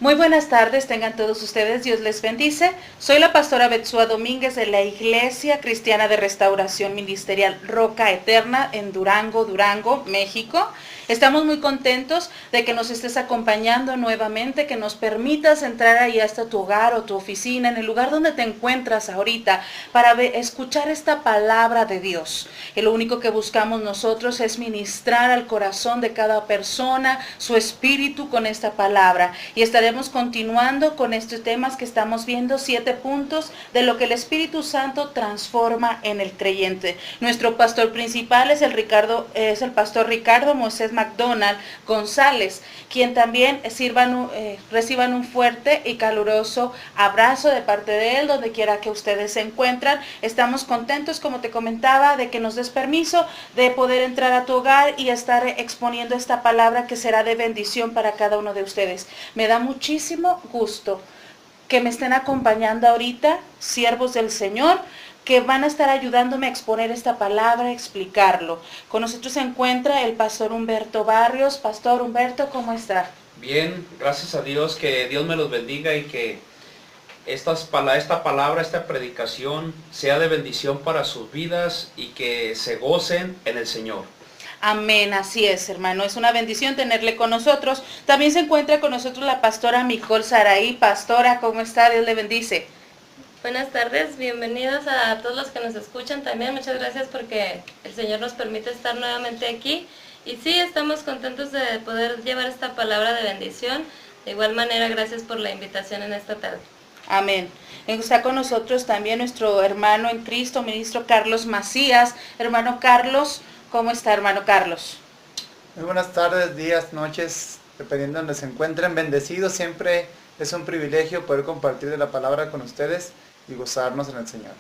Muy buenas tardes, tengan todos ustedes, Dios les bendice. Soy la pastora Betsúa Domínguez de la Iglesia Cristiana de Restauración Ministerial Roca Eterna en Durango, México. Estamos muy contentos de que nos estés acompañando nuevamente, que nos permitas entrar ahí hasta tu hogar o tu oficina, en el lugar donde te encuentras ahorita, para escuchar esta palabra de Dios. Y lo único que buscamos nosotros es ministrar al corazón de cada persona, su espíritu con esta palabra. Y estaremos continuando con estos temas que estamos viendo, 7 puntos de lo que el Espíritu Santo transforma en el creyente. Nuestro pastor principal es el pastor Ricardo Moisés McDonald González, quien también reciban un fuerte y caluroso abrazo de parte de él, donde quiera que ustedes se encuentran. Estamos contentos, como te comentaba, de que nos des permiso de poder entrar a tu hogar y estar exponiendo esta palabra que será de bendición para cada uno de ustedes. Me da muchísimo gusto que me estén acompañando ahorita, siervos del Señor, que van a estar ayudándome a exponer esta palabra, a explicarlo. Con nosotros se encuentra el pastor Humberto Barrios. Pastor Humberto, ¿cómo está? Bien, gracias a Dios, que Dios me los bendiga y que esta palabra, esta predicación sea de bendición para sus vidas y que se gocen en el Señor. Amén, así es, hermano. Es una bendición tenerle con nosotros. También se encuentra con nosotros la pastora Micol Saraí. Pastora, ¿cómo está? Dios le bendice. Buenas tardes, bienvenidos a todos los que nos escuchan también. Muchas gracias porque el Señor nos permite estar nuevamente aquí. Y sí, estamos contentos de poder llevar esta palabra de bendición. De igual manera, gracias por la invitación en esta tarde. Amén. Está con nosotros también nuestro hermano en Cristo, ministro Carlos Macías. Hermano Carlos, ¿cómo está, hermano Carlos? Muy buenas tardes, días, noches, dependiendo de donde se encuentren. Bendecidos, siempre es un privilegio poder compartir de la palabra con ustedes y gozarnos en el Señor.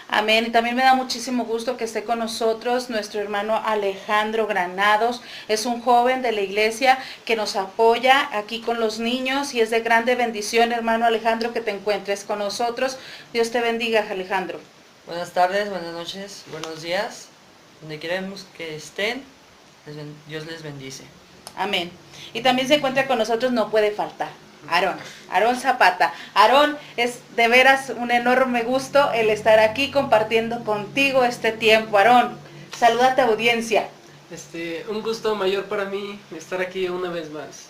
Amén. Y también me da muchísimo gusto que esté con nosotros nuestro hermano Alejandro Granados. Es un joven de la iglesia que nos apoya aquí con los niños y es de grande bendición, hermano Alejandro, que te encuentres con nosotros. Dios te bendiga, Alejandro. Buenas tardes, buenas noches, buenos días. Donde queremos que estén, Dios les bendice. Amén. Y también se encuentra con nosotros, no puede faltar, Aarón Zapata. Aarón, es de veras un enorme gusto el estar aquí compartiendo contigo este tiempo. Aarón, saluda a tu audiencia. Un gusto mayor para mí estar aquí una vez más.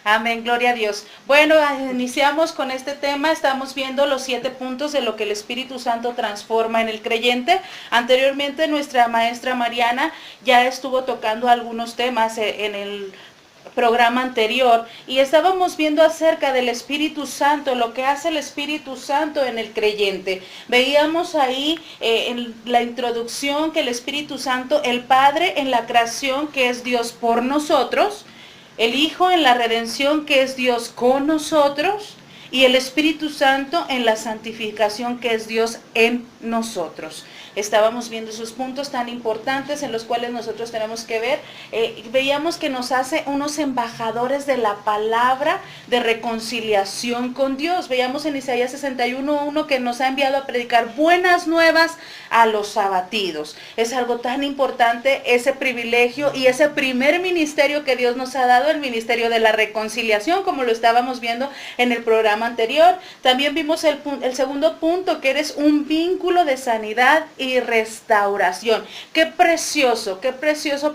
Amén, gloria a Dios. Bueno, iniciamos con este tema. Estamos viendo los 7 puntos de lo que el Espíritu Santo transforma en el creyente. Anteriormente nuestra maestra Mariana ya estuvo tocando algunos temas en el programa anterior y estábamos viendo acerca del Espíritu Santo, lo que hace el Espíritu Santo en el creyente. Veíamos ahí en la introducción que el Espíritu Santo, el Padre en la creación, que es Dios por nosotros, el Hijo en la redención, que es Dios con nosotros, y el Espíritu Santo en la santificación, que es Dios en nosotros. Estábamos viendo esos puntos tan importantes en los cuales nosotros tenemos que ver. Veíamos que nos hace unos embajadores de la palabra de reconciliación con Dios. Veíamos en Isaías 61:1 que nos ha enviado a predicar buenas nuevas a los abatidos. Es algo tan importante ese privilegio y ese primer ministerio que Dios nos ha dado, el ministerio de la reconciliación, como lo estábamos viendo en el programa anterior. También vimos el segundo punto, que eres un vínculo de sanidad y restauración. Qué precioso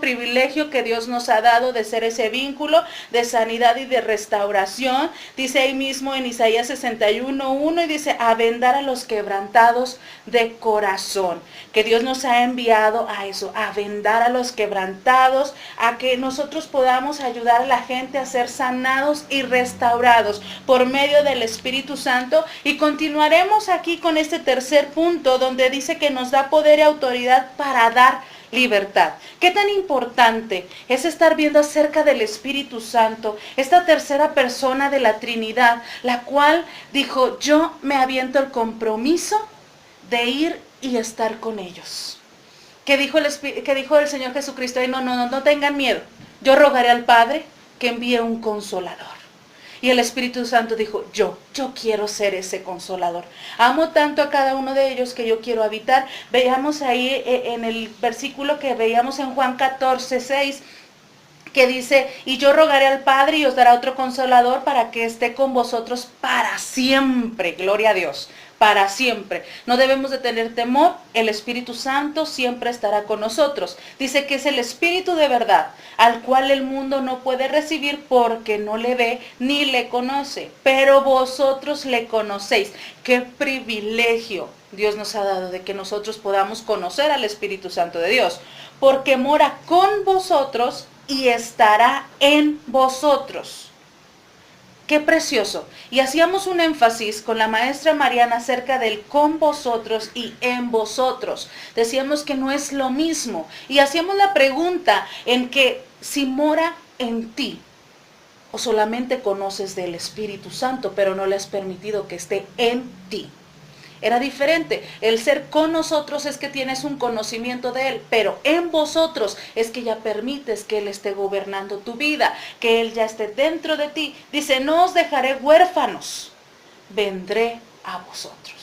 privilegio que Dios nos ha dado de ser ese vínculo de sanidad y de restauración. Dice ahí mismo en Isaías 61:1 y dice, a vendar a los quebrantados de corazón. Que Dios nos ha enviado a eso, a vendar a los quebrantados, a que nosotros podamos ayudar a la gente a ser sanados y restaurados por medio del Espíritu Santo. Y continuaremos aquí con este tercer punto, donde dice que nos da poder y autoridad para dar libertad. Qué tan importante es estar viendo acerca del Espíritu Santo, esta tercera persona de la Trinidad, la cual dijo, yo me aviento el compromiso de ir y estar con ellos. ¿Qué dijo el Señor Jesucristo? Y no tengan miedo. Yo rogaré al Padre que envíe un consolador. Y el Espíritu Santo dijo, yo quiero ser ese consolador. Amo tanto a cada uno de ellos que yo quiero habitar. Veíamos ahí en el versículo que veíamos en Juan 14:6, que dice, y yo rogaré al Padre y os dará otro consolador para que esté con vosotros para siempre. Gloria a Dios, para siempre. No debemos de tener temor, el Espíritu Santo siempre estará con nosotros. Dice que es el Espíritu de verdad, al cual el mundo no puede recibir porque no le ve ni le conoce, pero vosotros le conocéis. Qué privilegio Dios nos ha dado de que nosotros podamos conocer al Espíritu Santo de Dios, porque mora con vosotros y estará en vosotros. Qué precioso. Y hacíamos un énfasis con la maestra Mariana acerca del con vosotros y en vosotros. Decíamos que no es lo mismo. Y hacíamos la pregunta en que si mora en ti, o solamente conoces del Espíritu Santo, pero no le has permitido que esté en ti. Era diferente. El ser con nosotros es que tienes un conocimiento de Él, pero en vosotros es que ya permites que Él esté gobernando tu vida, que Él ya esté dentro de ti. Dice, no os dejaré huérfanos, vendré a vosotros.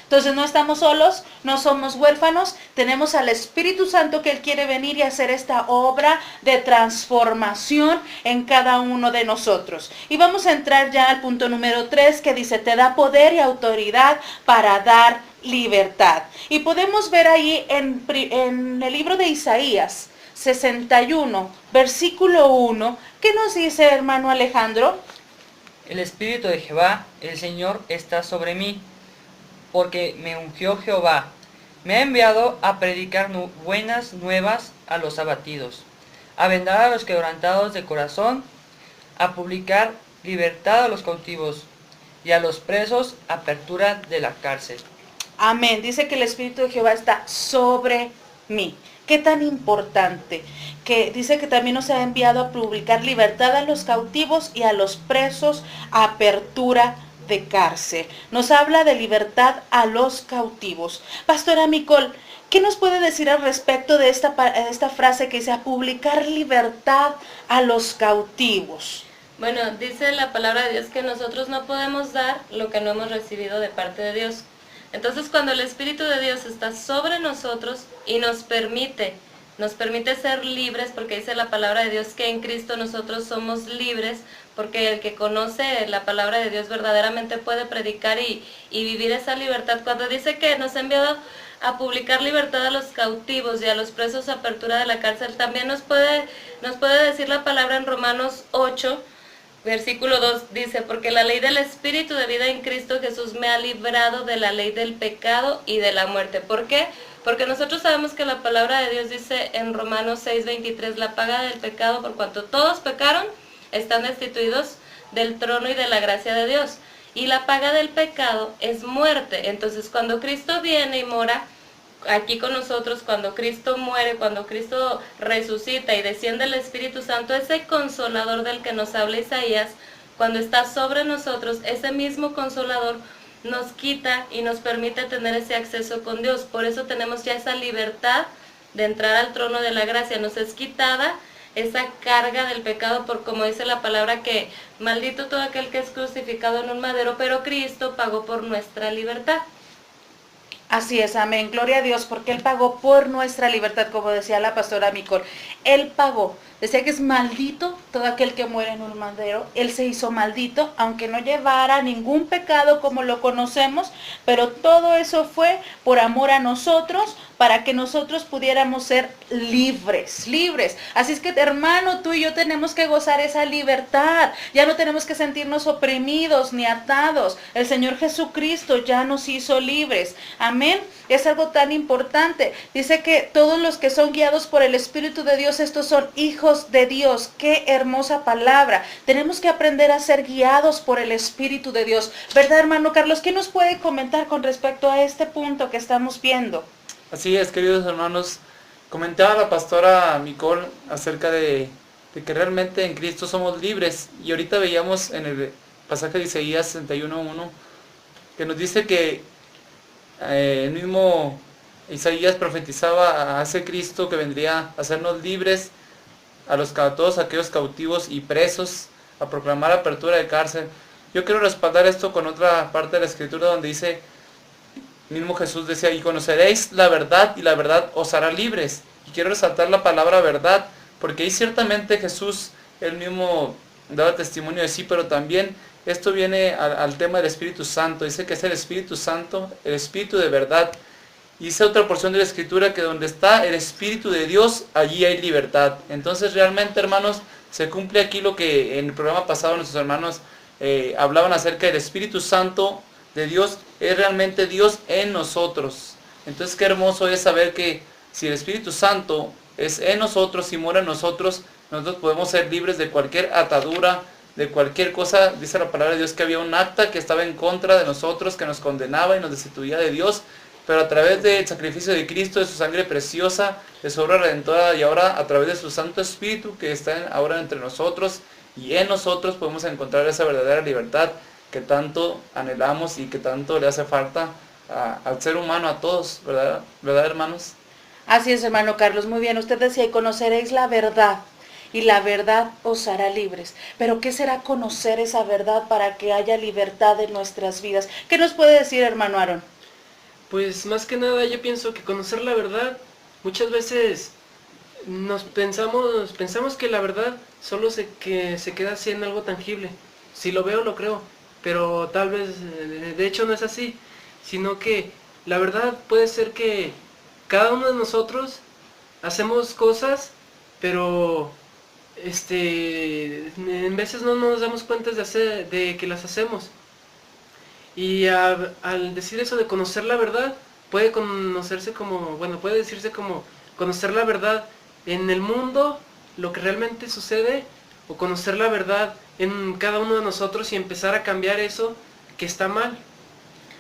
Entonces no estamos solos, no somos huérfanos, tenemos al Espíritu Santo que Él quiere venir y hacer esta obra de transformación en cada uno de nosotros. Y vamos a entrar ya al punto número 3 que dice, te da poder y autoridad para dar libertad. Y podemos ver ahí en el libro de Isaías 61, versículo 1, ¿qué nos dice, hermano Alejandro? El Espíritu de Jehová, el Señor, está sobre mí, porque me ungió Jehová. Me ha enviado a predicar buenas nuevas a los abatidos, a vendar a los quebrantados de corazón, a publicar libertad a los cautivos y a los presos apertura de la cárcel. Amén. Dice que el Espíritu de Jehová está sobre mí. Qué tan importante, que dice que también nos ha enviado a publicar libertad a los cautivos y a los presos, apertura de cárcel. Nos habla de libertad a los cautivos. Pastora Micol, ¿qué nos puede decir al respecto de esta frase que dice a publicar libertad a los cautivos? Bueno, dice la palabra de Dios que nosotros no podemos dar lo que no hemos recibido de parte de Dios. Entonces, cuando el Espíritu de Dios está sobre nosotros y nos permite ser libres, porque dice la palabra de Dios que en Cristo nosotros somos libres, porque el que conoce la palabra de Dios verdaderamente puede predicar y vivir esa libertad. Cuando dice que nos ha enviado a publicar libertad a los cautivos y a los presos apertura de la cárcel, también nos puede decir la palabra en Romanos 8, versículo 2, dice, porque la ley del Espíritu de vida en Cristo Jesús me ha librado de la ley del pecado y de la muerte. ¿Por qué? Porque nosotros sabemos que la palabra de Dios dice en Romanos 6:23, la paga del pecado, por cuanto todos pecaron, están destituidos del trono y de la gracia de Dios. Y la paga del pecado es muerte. Entonces, cuando Cristo viene y mora aquí con nosotros, cuando Cristo muere, cuando Cristo resucita y desciende el Espíritu Santo, ese consolador del que nos habla Isaías, cuando está sobre nosotros, ese mismo consolador nos quita y nos permite tener ese acceso con Dios. Por eso tenemos ya esa libertad de entrar al trono de la gracia. Nos es quitada esa carga del pecado, por como dice la palabra, que maldito todo aquel que es crucificado en un madero, pero Cristo pagó por nuestra libertad. Así es, amén, gloria a Dios, porque Él pagó por nuestra libertad, como decía la pastora Micol. Él pagó, decía que es maldito todo aquel que muere en un madero. Él se hizo maldito, aunque no llevara ningún pecado como lo conocemos, pero todo eso fue por amor a nosotros, para que nosotros pudiéramos ser libres. Así es que, hermano, tú y yo tenemos que gozar esa libertad. Ya no tenemos que sentirnos oprimidos ni atados. El Señor Jesucristo ya nos hizo libres. Amén. Es algo tan importante. Dice que todos los que son guiados por el Espíritu de Dios, estos son hijos de Dios. Qué hermosa palabra. Tenemos que aprender a ser guiados por el Espíritu de Dios. ¿Verdad, hermano Carlos? ¿Qué nos puede comentar con respecto a este punto que estamos viendo? Así es, queridos hermanos, comentaba la pastora Micol acerca de que realmente en Cristo somos libres, y ahorita veíamos en el pasaje de Isaías 61:1 que nos dice que el mismo Isaías profetizaba a ese Cristo que vendría a hacernos libres, a todos aquellos cautivos y presos, a proclamar apertura de cárcel. Yo quiero respaldar esto con otra parte de la Escritura donde dice, mismo Jesús decía, y conoceréis la verdad y la verdad os hará libres. Y quiero resaltar la palabra verdad, porque ahí ciertamente Jesús, él mismo daba testimonio de sí, pero también esto viene al tema del Espíritu Santo. Dice que es el Espíritu Santo, el Espíritu de verdad. Y dice otra porción de la Escritura que donde está el Espíritu de Dios, allí hay libertad. Entonces realmente, hermanos, se cumple aquí lo que en el programa pasado nuestros hermanos hablaban acerca del Espíritu Santo de Dios. Es realmente Dios en nosotros. Entonces qué hermoso es saber que si el Espíritu Santo es en nosotros y mora en nosotros, nosotros podemos ser libres de cualquier atadura, de cualquier cosa. Dice la palabra de Dios que había un acta que estaba en contra de nosotros, que nos condenaba y nos destituía de Dios, pero a través del sacrificio de Cristo, de su sangre preciosa, de su obra redentora, y ahora a través de su Santo Espíritu que está ahora entre nosotros y en nosotros, podemos encontrar esa verdadera libertad que tanto anhelamos y que tanto le hace falta al ser humano, a todos, ¿verdad, hermanos? Así es, hermano Carlos, muy bien. Usted decía, y conoceréis la verdad, y la verdad os hará libres. Pero ¿qué será conocer esa verdad para que haya libertad en nuestras vidas? ¿Qué nos puede decir, hermano Aarón? Pues más que nada yo pienso que conocer la verdad, muchas veces pensamos que la verdad solo se queda así en algo tangible. Si lo veo, lo creo, pero tal vez, de hecho no es así, sino que la verdad puede ser que cada uno de nosotros hacemos cosas, pero en veces no nos damos cuenta de que las hacemos. Y al decir eso de conocer la verdad, puede decirse como conocer la verdad en el mundo, lo que realmente sucede, o conocer la verdad en cada uno de nosotros y empezar a cambiar eso que está mal.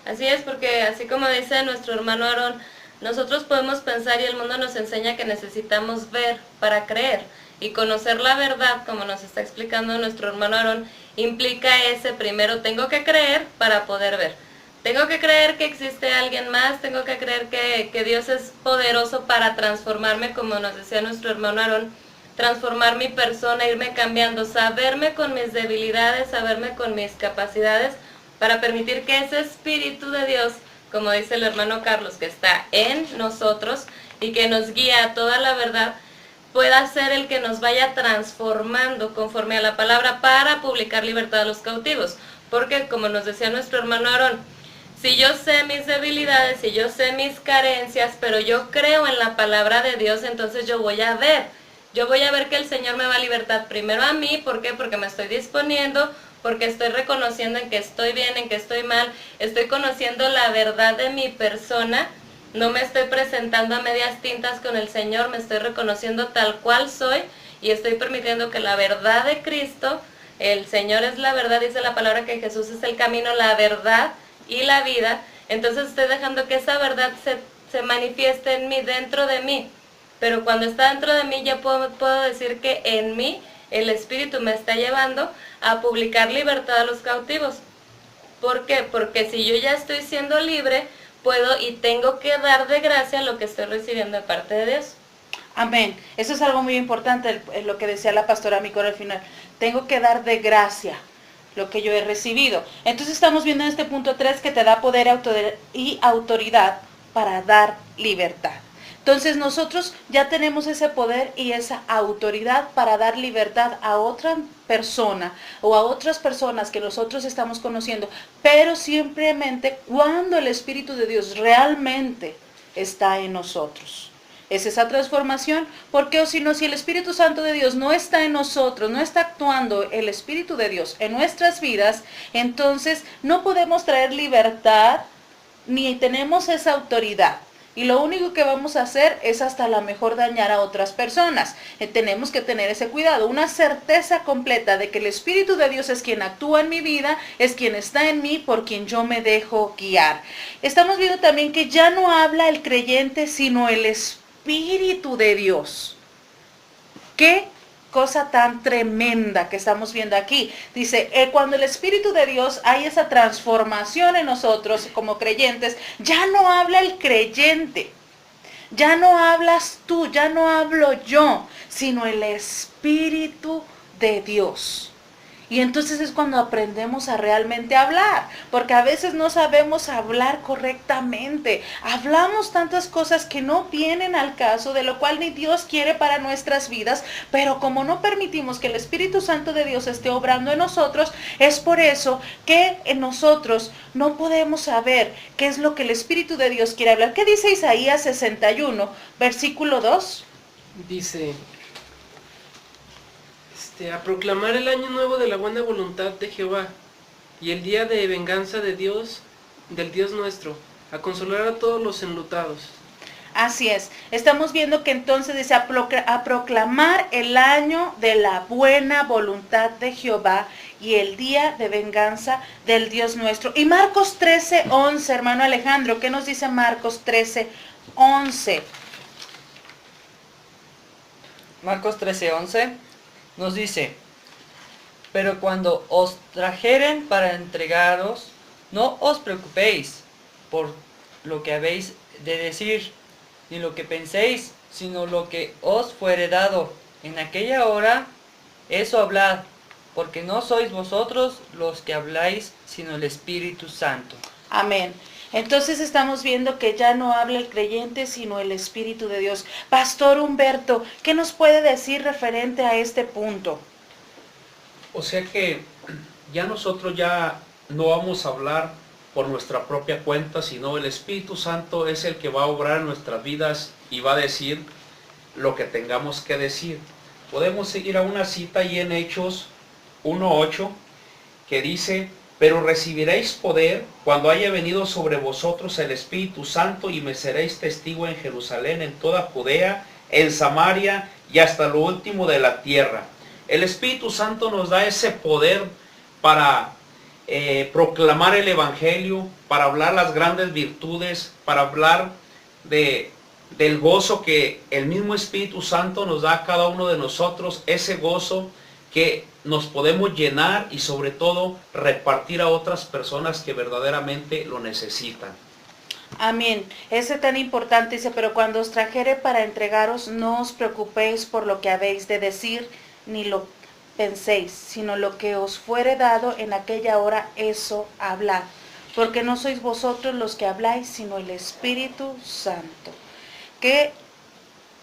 Así es, porque así como dice nuestro hermano Aarón, nosotros podemos pensar y el mundo nos enseña que necesitamos ver para creer. Y conocer la verdad, como nos está explicando nuestro hermano Aarón, implica primero tengo que creer para poder ver. Tengo que creer que existe alguien más, tengo que creer que Dios es poderoso para transformarme, como nos decía nuestro hermano Aarón, transformar mi persona, irme cambiando, saberme con mis debilidades, saberme con mis capacidades, para permitir que ese Espíritu de Dios, como dice el hermano Carlos, que está en nosotros y que nos guía a toda la verdad, pueda ser el que nos vaya transformando conforme a la palabra para publicar libertad a los cautivos. Porque, como nos decía nuestro hermano Aarón, si yo sé mis debilidades, si yo sé mis carencias, pero yo creo en la palabra de Dios, entonces yo voy a ver que el Señor me va a libertar primero a mí. ¿Por qué? Porque me estoy disponiendo, porque estoy reconociendo en que estoy bien, en que estoy mal, estoy conociendo la verdad de mi persona. No me estoy presentando a medias tintas con el Señor, me estoy reconociendo tal cual soy y estoy permitiendo que la verdad de Cristo, el Señor es la verdad, dice la palabra que Jesús es el camino, la verdad y la vida. Entonces estoy dejando que esa verdad se manifieste en mí, dentro de mí. Pero cuando está dentro de mí ya puedo decir que en mí el Espíritu me está llevando a publicar libertad a los cautivos. ¿Por qué? Porque si yo ya estoy siendo libre, puedo y tengo que dar de gracia lo que estoy recibiendo de parte de Dios. Amén. Eso es algo muy importante, lo que decía la pastora Micol al final. Tengo que dar de gracia lo que yo he recibido. Entonces estamos viendo en este punto 3 que te da poder y autoridad para dar libertad. Entonces nosotros ya tenemos ese poder y esa autoridad para dar libertad a otra persona o a otras personas que nosotros estamos conociendo, pero simplemente cuando el Espíritu de Dios realmente está en nosotros. Es esa transformación, porque o si no, si el Espíritu Santo de Dios no está en nosotros, no está actuando el Espíritu de Dios en nuestras vidas, entonces no podemos traer libertad ni tenemos esa autoridad. Y lo único que vamos a hacer es hasta la mejor dañar a otras personas. Tenemos que tener ese cuidado, una certeza completa de que el Espíritu de Dios es quien actúa en mi vida, es quien está en mí, por quien yo me dejo guiar. Estamos viendo también que ya no habla el creyente, sino el Espíritu de Dios. ¿Qué cosa tan tremenda que estamos viendo aquí? Dice, cuando el Espíritu de Dios hay esa transformación en nosotros como creyentes, ya no habla el creyente, ya no hablas tú, ya no hablo yo, sino el Espíritu de Dios. Y entonces es cuando aprendemos a realmente hablar, porque a veces no sabemos hablar correctamente. Hablamos tantas cosas que no vienen al caso, de lo cual ni Dios quiere para nuestras vidas, pero como no permitimos que el Espíritu Santo de Dios esté obrando en nosotros, es por eso que en nosotros no podemos saber qué es lo que el Espíritu de Dios quiere hablar. ¿Qué dice Isaías 61, versículo 2? Dice, a proclamar el año nuevo de la buena voluntad de Jehová y el día de venganza de Dios, del Dios nuestro, a consolar a todos los enlutados. Así es, estamos viendo que entonces dice a proclamar el año de la buena voluntad de Jehová y el día de venganza del Dios nuestro. Y Marcos 13:11, hermano Alejandro, ¿qué nos dice Marcos 13:11? Marcos 13:11 nos dice, pero cuando os trajeren para entregaros, no os preocupéis por lo que habéis de decir, ni lo que penséis, sino lo que os fuere dado. En aquella hora, eso hablad, porque no sois vosotros los que habláis, sino el Espíritu Santo. Amén. Entonces estamos viendo que ya no habla el creyente, sino el Espíritu de Dios. Pastor Humberto, ¿qué nos puede decir referente a este punto? O sea que ya nosotros ya no vamos a hablar por nuestra propia cuenta, sino el Espíritu Santo es el que va a obrar en nuestras vidas y va a decir lo que tengamos que decir. Podemos ir a una cita ahí en Hechos 1:8 que dice, pero recibiréis poder cuando haya venido sobre vosotros el Espíritu Santo y me seréis testigo en Jerusalén, en toda Judea, en Samaria y hasta lo último de la tierra. El Espíritu Santo nos da ese poder para proclamar el Evangelio, para hablar las grandes virtudes, para hablar del gozo que el mismo Espíritu Santo nos da a cada uno de nosotros, ese gozo que nos podemos llenar y sobre todo repartir a otras personas que verdaderamente lo necesitan. Amén. Ese tan importante dice, pero cuando os trajere para entregaros, no os preocupéis por lo que habéis de decir, ni lo penséis, sino lo que os fuere dado en aquella hora, eso hablad. Porque no sois vosotros los que habláis, sino el Espíritu Santo. ¿Qué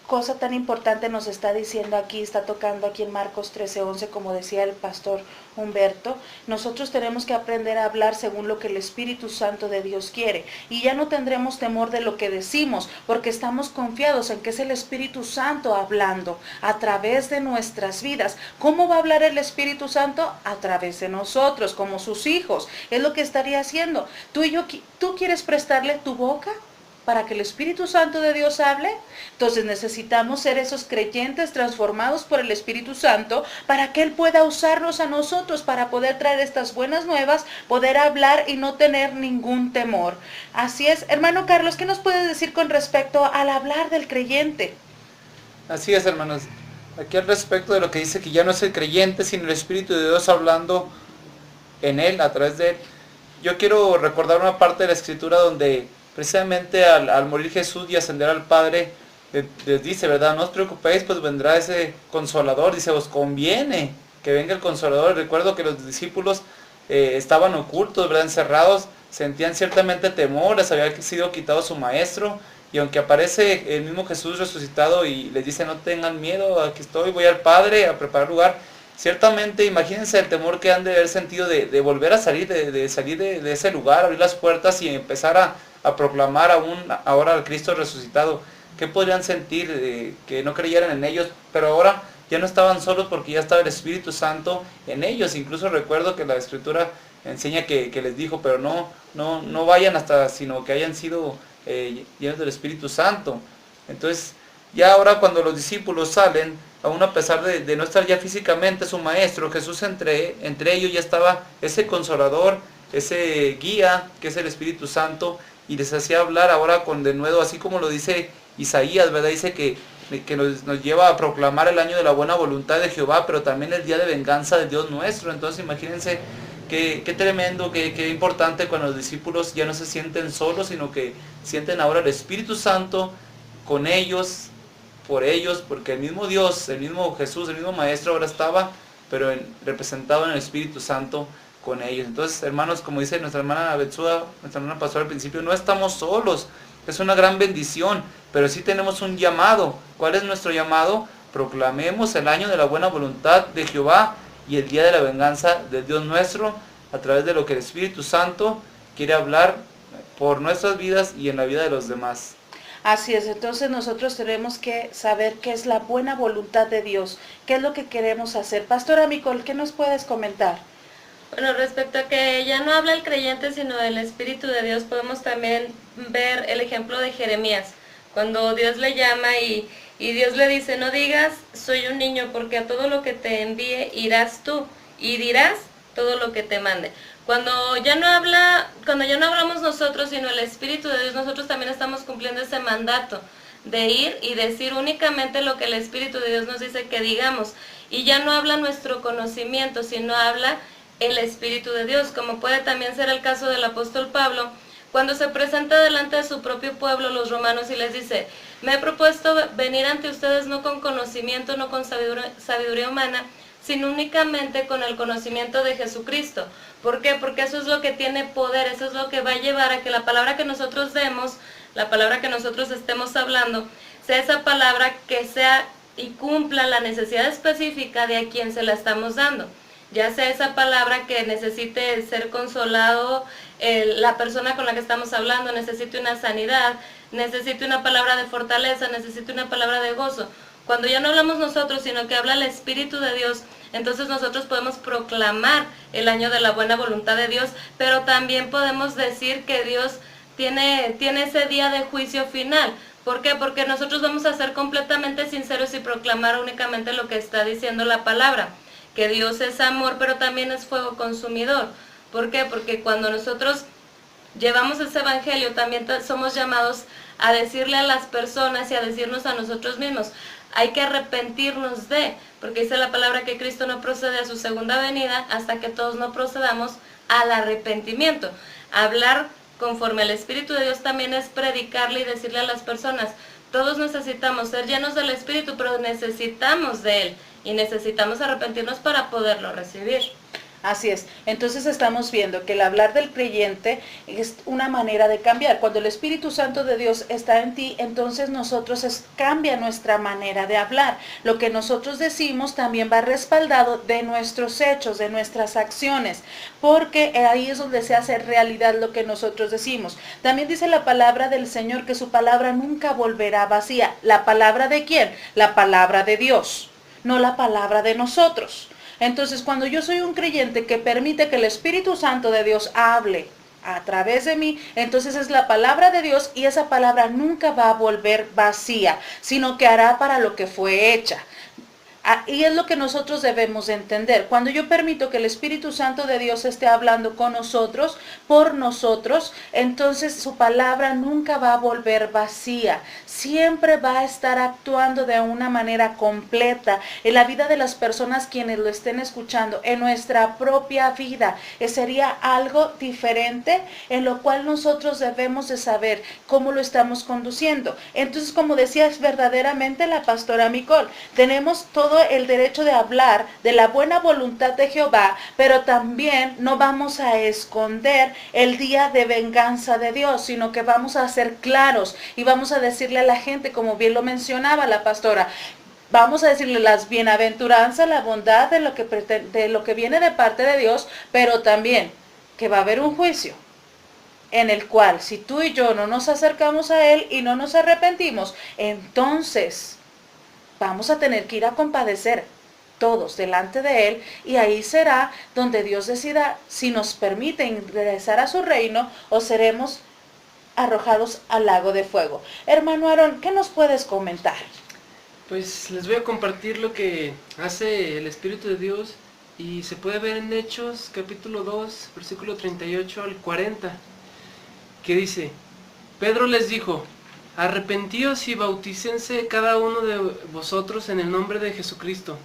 cosa tan importante nos está diciendo aquí, está tocando aquí en Marcos 13:11, como decía el pastor Humberto? Nosotros tenemos que aprender a hablar según lo que el Espíritu Santo de Dios quiere, y ya no tendremos temor de lo que decimos, porque estamos confiados en que es el Espíritu Santo hablando a través de nuestras vidas. ¿Cómo va a hablar el Espíritu Santo? A través de nosotros, como sus hijos. Es lo que estaría haciendo. ¿Tú quieres prestarle tu boca para que el Espíritu Santo de Dios hable? Entonces necesitamos ser esos creyentes transformados por el Espíritu Santo para que Él pueda usarnos a nosotros para poder traer estas buenas nuevas, poder hablar y no tener ningún temor. Así es. Hermano Carlos, ¿qué nos puedes decir con respecto al hablar del creyente? Así es, hermanos. Aquí al respecto de lo que dice que ya no es el creyente, sino el Espíritu de Dios hablando en él, a través de él. Yo quiero recordar una parte de la Escritura donde precisamente al morir Jesús y ascender al Padre, les dice, ¿verdad? No os preocupéis, pues vendrá ese Consolador. Dice, os conviene que venga el Consolador. Recuerdo que los discípulos estaban ocultos, ¿verdad? Encerrados, sentían ciertamente temor, les había sido quitado su Maestro. Y aunque aparece el mismo Jesús resucitado y les dice, no tengan miedo, aquí estoy, voy al Padre a preparar lugar. Ciertamente, imagínense el temor que han de haber sentido de volver a salir, de salir de ese lugar, abrir las puertas y empezar a proclamar ahora al Cristo resucitado. ¿Qué podrían sentir? Que no creyeran en ellos, pero ahora ya no estaban solos porque ya estaba el Espíritu Santo en ellos. Incluso recuerdo que la Escritura enseña que les dijo, pero no vayan hasta, sino que hayan sido llenos del Espíritu Santo. Entonces, ya ahora cuando los discípulos salen, aún a pesar de no estar ya físicamente su Maestro, Jesús entre ellos ya estaba ese Consolador, ese guía, que es el Espíritu Santo, y les hacía hablar ahora con denuedo, así como lo dice Isaías, ¿verdad? Dice que nos lleva a proclamar el año de la buena voluntad de Jehová, pero también el día de venganza de Dios nuestro. Entonces imagínense qué tremendo, qué importante cuando los discípulos ya no se sienten solos, sino que sienten ahora el Espíritu Santo con ellos, por ellos, porque el mismo Dios, el mismo Jesús, el mismo Maestro ahora estaba pero representado en el Espíritu Santo con ellos. Entonces, hermanos, como dice nuestra hermana Betsúa, nuestra hermana pastora al principio, no estamos solos, es una gran bendición, pero sí tenemos un llamado. ¿Cuál es nuestro llamado? Proclamemos el año de la buena voluntad de Jehová y el día de la venganza del Dios nuestro, a través de lo que el Espíritu Santo quiere hablar por nuestras vidas y en la vida de los demás. Así es, entonces nosotros tenemos que saber qué es la buena voluntad de Dios, qué es lo que queremos hacer. Pastora Micol, ¿qué nos puedes comentar? Bueno, respecto a que ya no habla el creyente, sino el Espíritu de Dios, podemos también ver el ejemplo de Jeremías, cuando Dios le llama y Dios le dice, no digas, soy un niño, porque a todo lo que te envíe irás tú, y dirás todo lo que te mande. Cuando ya no hablamos nosotros, sino el Espíritu de Dios, nosotros también estamos cumpliendo ese mandato de ir y decir únicamente lo que el Espíritu de Dios nos dice que digamos. Y ya no habla nuestro conocimiento, sino habla el Espíritu de Dios, como puede también ser el caso del apóstol Pablo, cuando se presenta delante de su propio pueblo, los romanos, y les dice, me he propuesto venir ante ustedes no con conocimiento, no con sabiduría humana, sino únicamente con el conocimiento de Jesucristo. ¿Por qué? Porque eso es lo que tiene poder, eso es lo que va a llevar a que la palabra que nosotros demos, la palabra que nosotros estemos hablando, sea esa palabra que sea y cumpla la necesidad específica de a quien se la estamos dando. Ya sea esa palabra que necesite ser consolado, la persona con la que estamos hablando necesite una sanidad, necesite una palabra de fortaleza, necesite una palabra de gozo. Cuando ya no hablamos nosotros, sino que habla el Espíritu de Dios, entonces nosotros podemos proclamar el año de la buena voluntad de Dios, pero también podemos decir que Dios tiene ese día de juicio final. ¿Por qué? Porque nosotros vamos a ser completamente sinceros y proclamar únicamente lo que está diciendo la palabra, que Dios es amor, pero también es fuego consumidor. ¿Por qué? Porque cuando nosotros llevamos ese evangelio, también somos llamados a decirle a las personas y a decirnos a nosotros mismos, hay que arrepentirnos porque dice la palabra que Cristo no procede a su segunda venida hasta que todos no procedamos al arrepentimiento. Hablar conforme al Espíritu de Dios también es predicarle y decirle a las personas, todos necesitamos ser llenos del Espíritu, pero necesitamos de Él y necesitamos arrepentirnos para poderlo recibir. Así es, entonces estamos viendo que el hablar del creyente es una manera de cambiar. Cuando el Espíritu Santo de Dios está en ti, entonces cambia nuestra manera de hablar. Lo que nosotros decimos también va respaldado de nuestros hechos, de nuestras acciones, porque ahí es donde se hace realidad lo que nosotros decimos. También dice la palabra del Señor que su palabra nunca volverá vacía. ¿La palabra de quién? La palabra de Dios, no la palabra de nosotros. Entonces, cuando yo soy un creyente que permite que el Espíritu Santo de Dios hable a través de mí, entonces es la palabra de Dios y esa palabra nunca va a volver vacía, sino que hará para lo que fue hecha. Y es lo que nosotros debemos de entender. Cuando yo permito que el Espíritu Santo de Dios esté hablando con nosotros, por nosotros, entonces su palabra nunca va a volver vacía. Siempre va a estar actuando de una manera completa en la vida de las personas quienes lo estén escuchando, en nuestra propia vida. Sería algo diferente en lo cual nosotros debemos de saber cómo lo estamos conduciendo. Entonces, como decía, es verdaderamente la pastora Micol. Tenemos todo el derecho de hablar de la buena voluntad de Jehová, pero también no vamos a esconder el día de venganza de Dios, sino que vamos a ser claros y vamos a decirle a la gente, como bien lo mencionaba la pastora, vamos a decirle las bienaventuranzas, la bondad de lo que viene de parte de Dios, pero también que va a haber un juicio en el cual si tú y yo no nos acercamos a Él y no nos arrepentimos, entonces vamos a tener que ir a compadecer todos delante de Él, y ahí será donde Dios decida si nos permite ingresar a su reino o seremos arrojados al lago de fuego. Hermano Aarón, ¿qué nos puedes comentar? Pues les voy a compartir lo que hace el Espíritu de Dios y se puede ver en Hechos capítulo 2, versículo 38 al 40, que dice, Pedro les dijo, arrepentíos y bautícense cada uno de vosotros en el nombre de Jesucristo,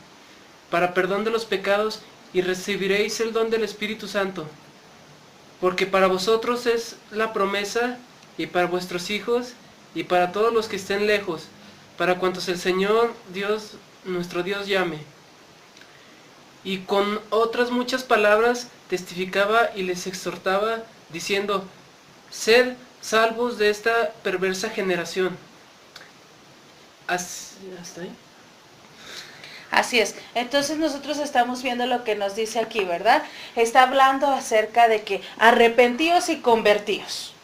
para perdón de los pecados, y recibiréis el don del Espíritu Santo. Porque para vosotros es la promesa, y para vuestros hijos, y para todos los que estén lejos, para cuantos el Señor Dios, nuestro Dios llame. y con otras muchas palabras testificaba y les exhortaba diciendo: sed salvos de esta perversa generación. ¿Hasta ahí? Así es. Entonces nosotros estamos viendo lo que nos dice aquí, ¿verdad? Está hablando acerca de que arrepentíos y convertíos.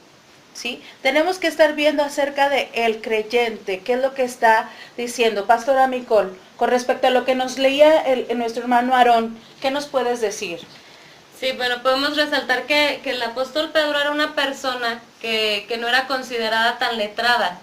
¿Sí? Tenemos que estar viendo acerca de el creyente, qué es lo que está diciendo. Pastora Micol, con respecto a lo que nos leía nuestro hermano Aarón, ¿qué nos puedes decir? Sí, bueno, podemos resaltar que el apóstol Pedro era una persona que no era considerada tan letrada,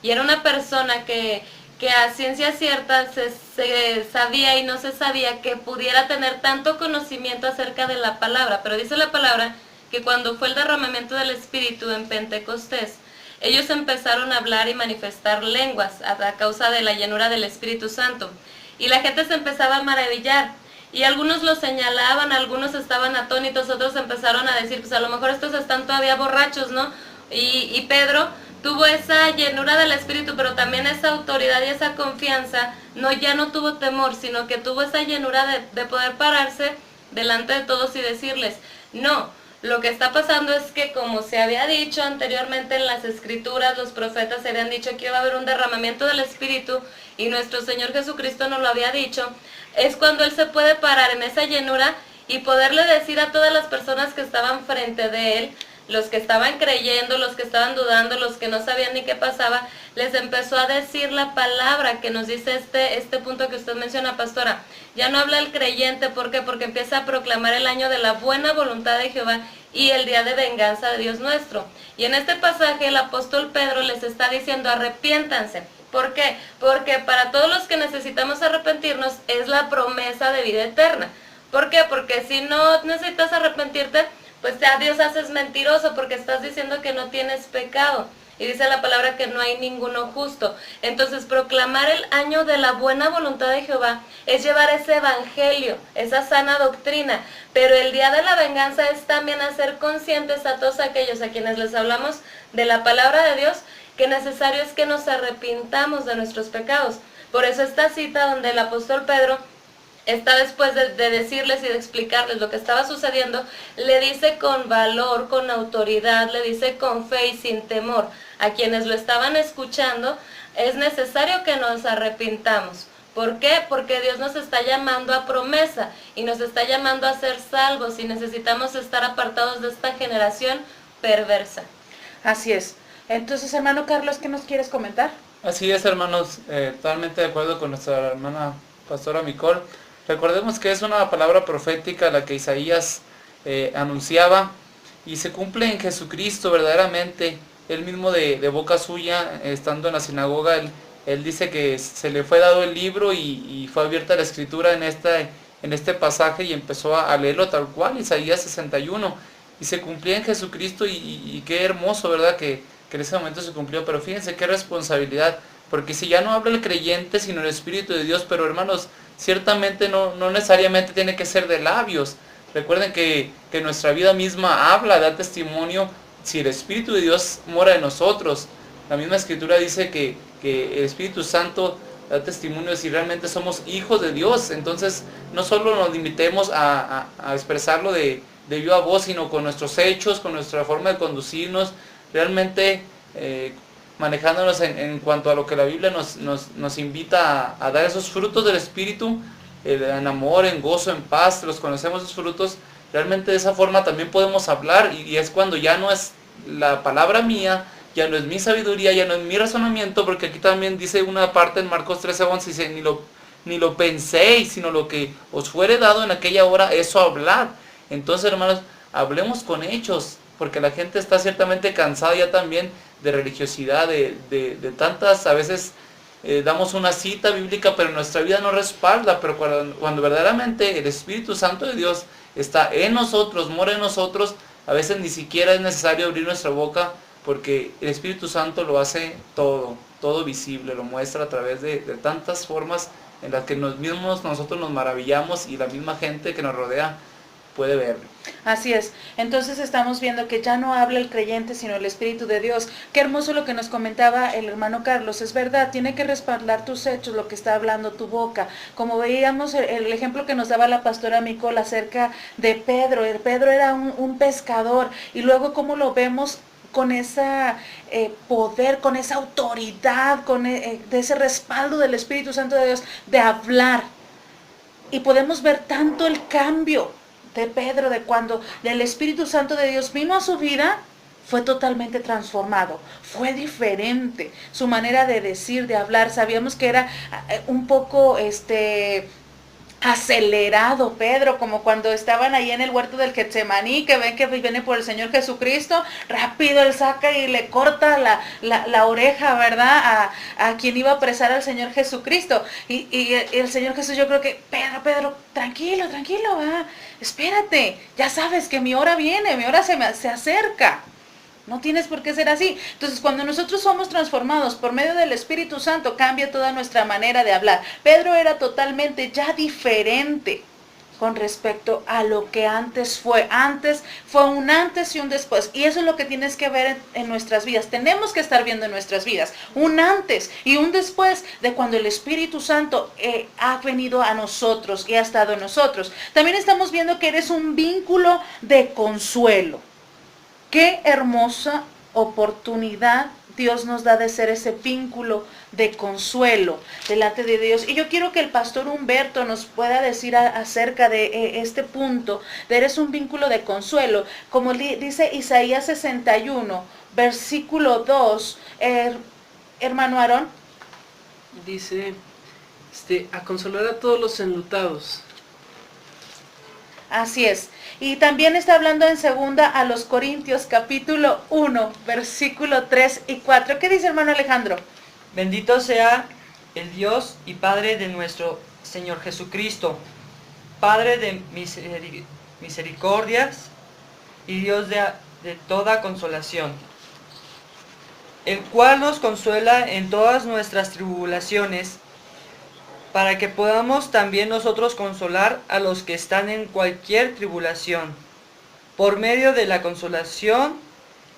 y era una persona que a ciencia cierta se sabía y no se sabía que pudiera tener tanto conocimiento acerca de la palabra, pero dice la palabra que cuando fue el derramamiento del Espíritu en Pentecostés, ellos empezaron a hablar y manifestar lenguas a causa de la llenura del Espíritu Santo, y la gente se empezaba a maravillar, y algunos lo señalaban, algunos estaban atónitos, otros empezaron a decir, pues a lo mejor estos están todavía borrachos, ¿no? Y Pedro tuvo esa llenura del Espíritu, pero también esa autoridad y esa confianza, ya no tuvo temor, sino que tuvo esa llenura de poder pararse delante de todos y decirles: no, lo que está pasando es que, como se había dicho anteriormente en las Escrituras, los profetas se habían dicho que iba a haber un derramamiento del Espíritu, y nuestro Señor Jesucristo nos lo había dicho. Es cuando Él se puede parar en esa llenura y poderle decir a todas las personas que estaban frente de Él, los que estaban creyendo, los que estaban dudando, los que no sabían ni qué pasaba, les empezó a decir la palabra que nos dice este punto que usted menciona, pastora. Ya no habla el creyente, ¿por qué? Porque empieza a proclamar el año de la buena voluntad de Jehová y el día de venganza de Dios nuestro. Y en este pasaje el apóstol Pedro les está diciendo: arrepiéntanse. ¿Por qué? Porque para todos los que necesitamos arrepentirnos es la promesa de vida eterna. ¿Por qué? Porque si no necesitas arrepentirte, pues a Dios haces mentiroso, porque estás diciendo que no tienes pecado. Y dice la palabra que no hay ninguno justo. Entonces, proclamar el año de la buena voluntad de Jehová es llevar ese evangelio, esa sana doctrina. Pero el día de la venganza es también hacer conscientes a todos aquellos a quienes les hablamos de la palabra de Dios, que necesario es que nos arrepintamos de nuestros pecados. Por eso esta cita donde el apóstol Pedro está, después de decirles y de explicarles lo que estaba sucediendo, le dice con valor, con autoridad, le dice con fe y sin temor a quienes lo estaban escuchando: es necesario que nos arrepintamos. ¿Por qué? Porque Dios nos está llamando a promesa y nos está llamando a ser salvos, y necesitamos estar apartados de esta generación perversa. Así es. Entonces, hermano Carlos, ¿qué nos quieres comentar? Así es, hermanos, totalmente de acuerdo con nuestra hermana pastora Micol. Recordemos que es una palabra profética la que Isaías anunciaba, y se cumple en Jesucristo verdaderamente. Él mismo de boca suya, estando en la sinagoga, él dice que se le fue dado el libro y fue abierta la escritura en este pasaje, y empezó a leerlo tal cual, Isaías 61, y se cumplía en Jesucristo, y qué hermoso, ¿verdad? Que en ese momento se cumplió. Pero fíjense qué responsabilidad, porque si ya no habla el creyente sino el Espíritu de Dios. Pero hermanos, ciertamente no necesariamente tiene que ser de labios. Recuerden que nuestra vida misma habla, da testimonio si el Espíritu de Dios mora en nosotros. La misma Escritura dice que el Espíritu Santo da testimonio de si realmente somos hijos de Dios. Entonces no solo nos limitemos a expresarlo de viva voz, sino con nuestros hechos, con nuestra forma de conducirnos, realmente manejándonos en cuanto a lo que la Biblia nos invita a dar esos frutos del Espíritu, en amor, en gozo, en paz. Los conocemos, esos frutos. Realmente de esa forma también podemos hablar, y es cuando ya no es la palabra mía, ya no es mi sabiduría, ya no es mi razonamiento, porque aquí también dice una parte en Marcos 13:11, dice: ni lo penséis, sino lo que os fuere dado en aquella hora, eso hablad. Entonces, hermanos, hablemos con hechos, porque la gente está ciertamente cansada ya también de religiosidad, de tantas, a veces damos una cita bíblica, pero nuestra vida no respalda. Pero cuando verdaderamente el Espíritu Santo de Dios está en nosotros, mora en nosotros, a veces ni siquiera es necesario abrir nuestra boca, porque el Espíritu Santo lo hace todo visible, lo muestra a través de tantas formas en las que nosotros nos maravillamos, y la misma gente que nos rodea puede verlo. Así es. Entonces estamos viendo que ya no habla el creyente, sino el Espíritu de Dios. Qué hermoso lo que nos comentaba el hermano Carlos. Es verdad, tiene que respaldar tus hechos, lo que está hablando tu boca. Como veíamos el ejemplo que nos daba la pastora Micol acerca de Pedro. Pedro era un pescador, y luego cómo lo vemos con esa poder, con esa autoridad, de ese respaldo del Espíritu Santo de Dios, de hablar. Y podemos ver tanto el cambio de Pedro, de cuando el Espíritu Santo de Dios vino a su vida, fue totalmente transformado, fue diferente, su manera de decir, de hablar. Sabíamos que era un poco acelerado Pedro, como cuando estaban ahí en el huerto del Getsemaní, que ven que viene por el Señor Jesucristo, rápido él saca y le corta la oreja, ¿verdad? A quien iba a apresar al Señor Jesucristo. Y el Señor Jesús, yo creo que, Pedro, tranquilo, espérate, ya sabes que mi hora viene, mi hora se acerca. No tienes por qué ser así. Entonces, cuando nosotros somos transformados por medio del Espíritu Santo, cambia toda nuestra manera de hablar. Pedro era totalmente ya diferente con respecto a lo que antes fue. Antes fue un antes y un después. Y eso es lo que tienes que ver en nuestras vidas. Tenemos que estar viendo en nuestras vidas un antes y un después de cuando el Espíritu Santo ha venido a nosotros y ha estado en nosotros. También estamos viendo que eres un vínculo de consuelo. Qué hermosa oportunidad Dios nos da de ser ese vínculo de consuelo delante de Dios. Y yo quiero que el pastor Humberto nos pueda decir acerca de este punto, de eres un vínculo de consuelo. Como dice Isaías 61, versículo 2, hermano Aarón. Dice, a consolar a todos los enlutados. Así es. Y también está hablando en segunda a los Corintios, capítulo 1, versículo 3 y 4. ¿Qué dice, hermano Alejandro? Bendito sea el Dios y Padre de nuestro Señor Jesucristo, Padre de misericordias y Dios de toda consolación, el cual nos consuela en todas nuestras tribulaciones, para que podamos también nosotros consolar a los que están en cualquier tribulación, por medio de la consolación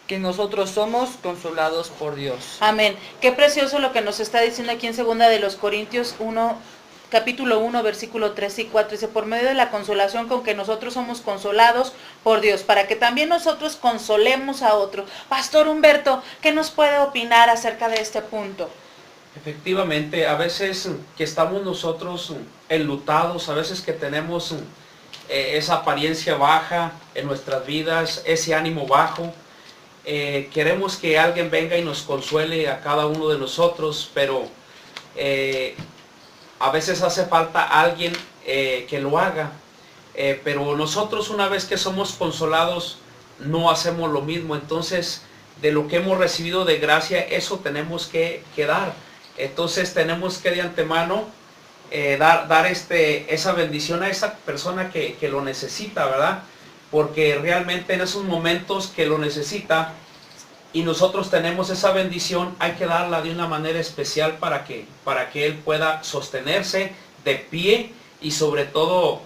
que nosotros somos consolados por Dios. Amén. Qué precioso lo que nos está diciendo aquí en segunda de los Corintios 1, capítulo 1, versículo 3 y 4. Dice, por medio de la consolación con que nosotros somos consolados por Dios, para que también nosotros consolemos a otros. Pastor Humberto, ¿qué nos puede opinar acerca de este punto? Efectivamente, a veces que estamos nosotros enlutados, a veces que tenemos esa apariencia baja en nuestras vidas, ese ánimo bajo, queremos que alguien venga y nos consuele a cada uno de nosotros, pero a veces hace falta alguien que lo haga, pero nosotros una vez que somos consolados no hacemos lo mismo. Entonces, de lo que hemos recibido de gracia, eso tenemos que dar. Entonces tenemos que de antemano dar esa bendición a esa persona que lo necesita, ¿verdad? Porque realmente en esos momentos que lo necesita y nosotros tenemos esa bendición, hay que darla de una manera especial para que él pueda sostenerse de pie y sobre todo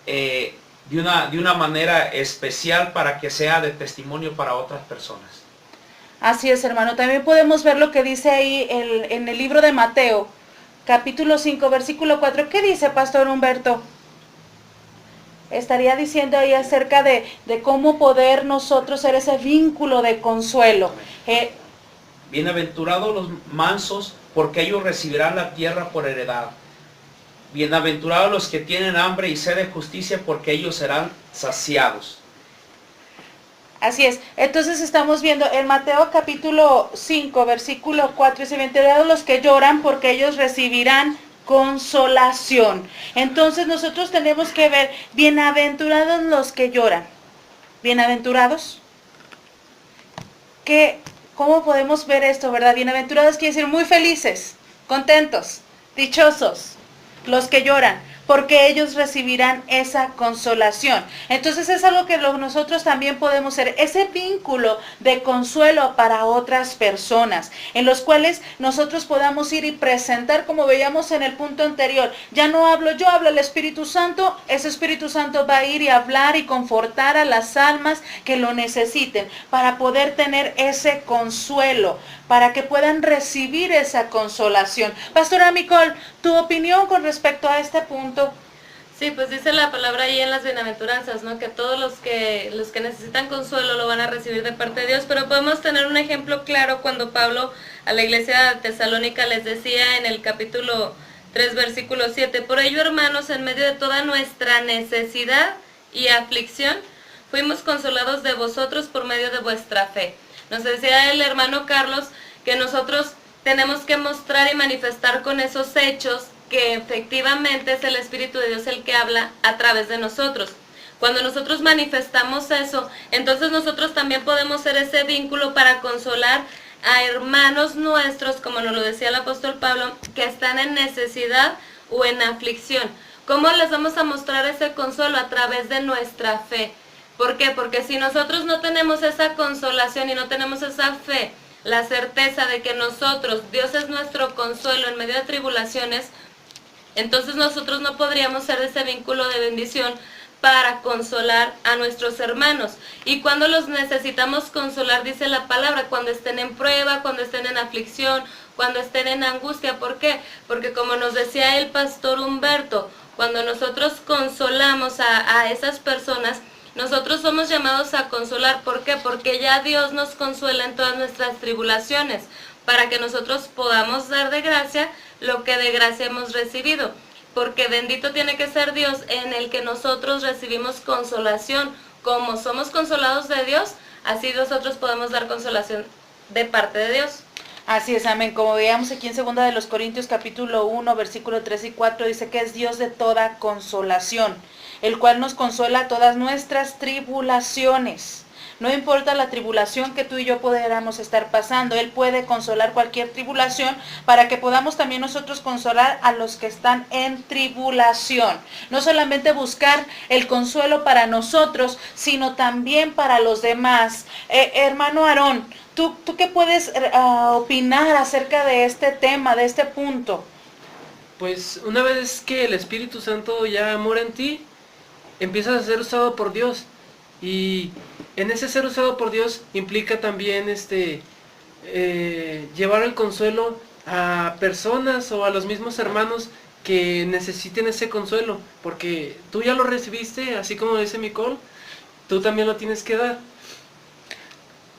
de una manera especial para que sea de testimonio para otras personas. Así es, hermano. También podemos ver lo que dice ahí en el libro de Mateo, capítulo 5, versículo 4. ¿Qué dice, pastor Humberto? Estaría diciendo ahí acerca de cómo poder nosotros ser ese vínculo de consuelo. Bienaventurados los mansos, porque ellos recibirán la tierra por heredad. Bienaventurados los que tienen hambre y sed de justicia, porque ellos serán saciados. Así es. Entonces estamos viendo en Mateo capítulo 5, versículo 4, dice, bienaventurados los que lloran, porque ellos recibirán consolación. Entonces nosotros tenemos que ver, bienaventurados los que lloran. Bienaventurados. ¿Cómo podemos ver esto, verdad? Bienaventurados quiere decir muy felices, contentos, dichosos, los que lloran. porque ellos recibirán esa consolación. Entonces es algo que nosotros también podemos ser, ese vínculo de consuelo para otras personas, en los cuales nosotros podamos ir y presentar, como veíamos en el punto anterior. Ya no hablo yo, habla el Espíritu Santo. Ese Espíritu Santo va a ir y hablar y confortar a las almas que lo necesiten, para poder tener ese consuelo, para que puedan recibir esa consolación. Pastora Micol, ¿tu opinión con respecto a este punto? Sí, pues dice la palabra ahí en las bienaventuranzas, ¿no? Que todos los que necesitan consuelo lo van a recibir de parte de Dios, pero podemos tener un ejemplo claro cuando Pablo a la iglesia de Tesalónica les decía en el capítulo 3, versículo 7, por ello, hermanos, en medio de toda nuestra necesidad y aflicción, fuimos consolados de vosotros por medio de vuestra fe. Nos decía el hermano Carlos que nosotros tenemos que mostrar y manifestar con esos hechos que efectivamente es el Espíritu de Dios el que habla a través de nosotros. Cuando nosotros manifestamos eso, entonces nosotros también podemos ser ese vínculo para consolar a hermanos nuestros, como nos lo decía el apóstol Pablo, que están en necesidad o en aflicción. ¿Cómo les vamos a mostrar ese consuelo? A través de nuestra fe. ¿Por qué? Porque si nosotros no tenemos esa consolación y no tenemos esa fe, la certeza de que nosotros, Dios es nuestro consuelo en medio de tribulaciones, entonces nosotros no podríamos ser ese vínculo de bendición para consolar a nuestros hermanos. Y cuando los necesitamos consolar, dice la palabra, cuando estén en prueba, cuando estén en aflicción, cuando estén en angustia. ¿Por qué? Porque como nos decía el pastor Humberto, cuando nosotros consolamos a esas personas, nosotros somos llamados a consolar. ¿Por qué? Porque ya Dios nos consuela en todas nuestras tribulaciones, para que nosotros podamos dar de gracia lo que de gracia hemos recibido. Porque bendito tiene que ser Dios en el que nosotros recibimos consolación. Como somos consolados de Dios, así nosotros podemos dar consolación de parte de Dios. Así es, amén. Como veíamos aquí en 2 de los Corintios capítulo 1, versículo 3 y 4, dice que es Dios de toda consolación, el cual nos consuela todas nuestras tribulaciones. No importa la tribulación que tú y yo podamos estar pasando, Él puede consolar cualquier tribulación para que podamos también nosotros consolar a los que están en tribulación. No solamente buscar el consuelo para nosotros, sino también para los demás. Hermano Aarón, ¿tú qué puedes opinar acerca de este tema, de este punto? Pues una vez que el Espíritu Santo ya mora en ti, empiezas a ser usado por Dios. Y en ese ser usado por Dios implica también llevar el consuelo a personas o a los mismos hermanos que necesiten ese consuelo, porque tú ya lo recibiste, así como dice Micol, tú también lo tienes que dar.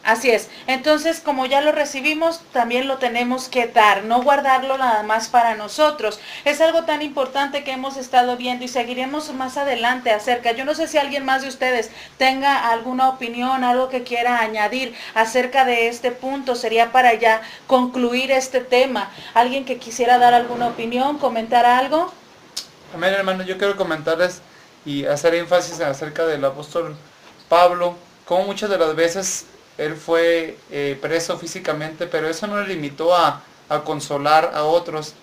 Así es. Entonces, como ya lo recibimos, también lo tenemos que dar, no guardarlo nada más para nosotros. Es algo tan importante que hemos estado viendo y seguiremos más adelante acerca. Yo no sé si alguien más de ustedes tenga alguna opinión, algo que quiera añadir acerca de este punto. Sería para ya concluir este tema. ¿Alguien que quisiera dar alguna opinión, comentar algo? Amén, hermano. Yo quiero comentarles y hacer énfasis acerca del apóstol Pablo, como muchas de las veces él fue preso físicamente, pero eso no le limitó a consolar a otros.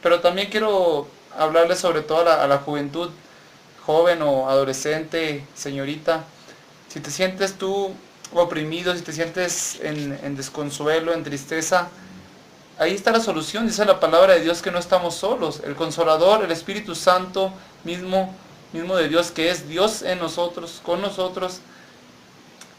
Pero también quiero hablarles sobre todo a la juventud, joven o adolescente, señorita. Si te sientes tú oprimido, si te sientes en desconsuelo, en tristeza, ahí está la solución. Dice la palabra de Dios que no estamos solos. El Consolador, el Espíritu Santo mismo de Dios, que es Dios en nosotros, con nosotros,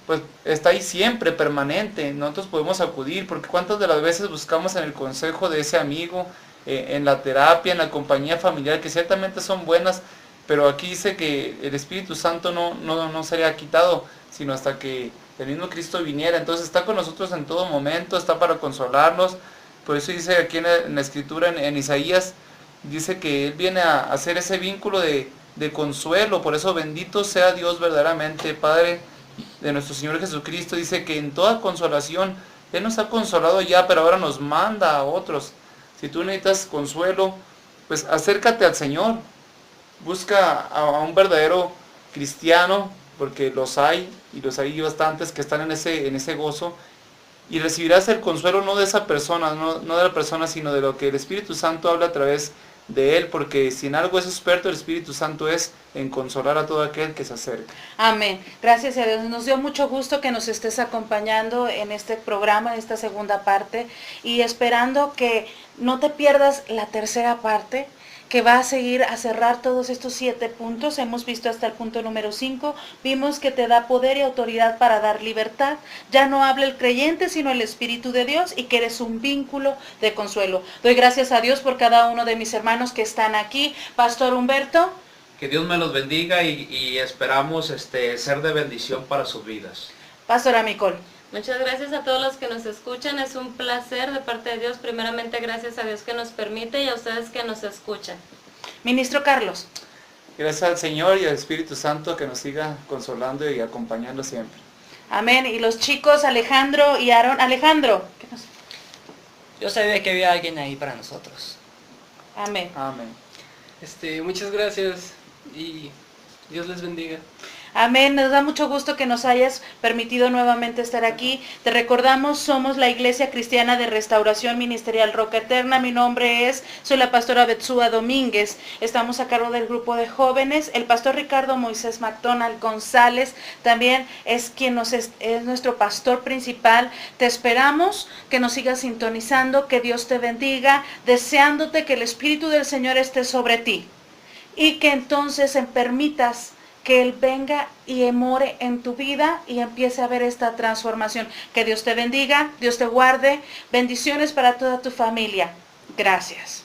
pues está ahí siempre, permanente. Nosotros podemos acudir, porque cuántas de las veces buscamos en el consejo de ese amigo, en la terapia, en la compañía familiar, que ciertamente son buenas, pero aquí dice que el Espíritu Santo no sería quitado, sino hasta que el mismo Cristo viniera. Entonces está con nosotros en todo momento, está para consolarnos. Por eso dice aquí en la Escritura, en Isaías, dice que Él viene a hacer ese vínculo de consuelo. Por eso bendito sea Dios verdaderamente, Padre de nuestro Señor Jesucristo. Dice que en toda consolación, Él nos ha consolado ya, pero ahora nos manda a otros. Si tú necesitas consuelo, pues acércate al Señor, busca a un verdadero cristiano, porque los hay, y los hay bastantes que están en ese gozo, y recibirás el consuelo no de esa persona, no de la persona, sino de lo que el Espíritu Santo habla a través de Él, porque si en algo es experto el Espíritu Santo es en consolar a todo aquel que se acerca. Amén. Gracias a Dios. Nos dio mucho gusto que nos estés acompañando en este programa, en esta segunda parte, y esperando que no te pierdas la tercera parte, que va a seguir a cerrar todos estos 7 puntos. Hemos visto hasta el punto número 5, vimos que te da poder y autoridad para dar libertad. Ya no habla el creyente, sino el Espíritu de Dios, y que eres un vínculo de consuelo. Doy gracias a Dios por cada uno de mis hermanos que están aquí. Pastor Humberto. Que Dios me los bendiga y esperamos ser de bendición para sus vidas. Pastora Micol. Muchas gracias a todos los que nos escuchan, es un placer de parte de Dios, primeramente gracias a Dios que nos permite y a ustedes que nos escuchan. Ministro Carlos. Gracias al Señor y al Espíritu Santo que nos siga consolando y acompañando siempre. Amén. Y los chicos Alejandro y Aarón. Alejandro. ¿Qué nos... Yo sabía que había alguien ahí para nosotros. Amén. Amén. Muchas gracias y Dios les bendiga. Amén, nos da mucho gusto que nos hayas permitido nuevamente estar aquí. Te recordamos, somos la Iglesia Cristiana de Restauración Ministerial Roca Eterna. Mi nombre soy la pastora Betsúa Domínguez. Estamos a cargo del grupo de jóvenes. El pastor Ricardo Moisés McDonald González también es nuestro pastor principal. Te esperamos que nos sigas sintonizando, que Dios te bendiga, deseándote que el Espíritu del Señor esté sobre ti y que entonces permitas que Él venga y more en tu vida y empiece a ver esta transformación. Que Dios te bendiga, Dios te guarde. Bendiciones para toda tu familia. Gracias.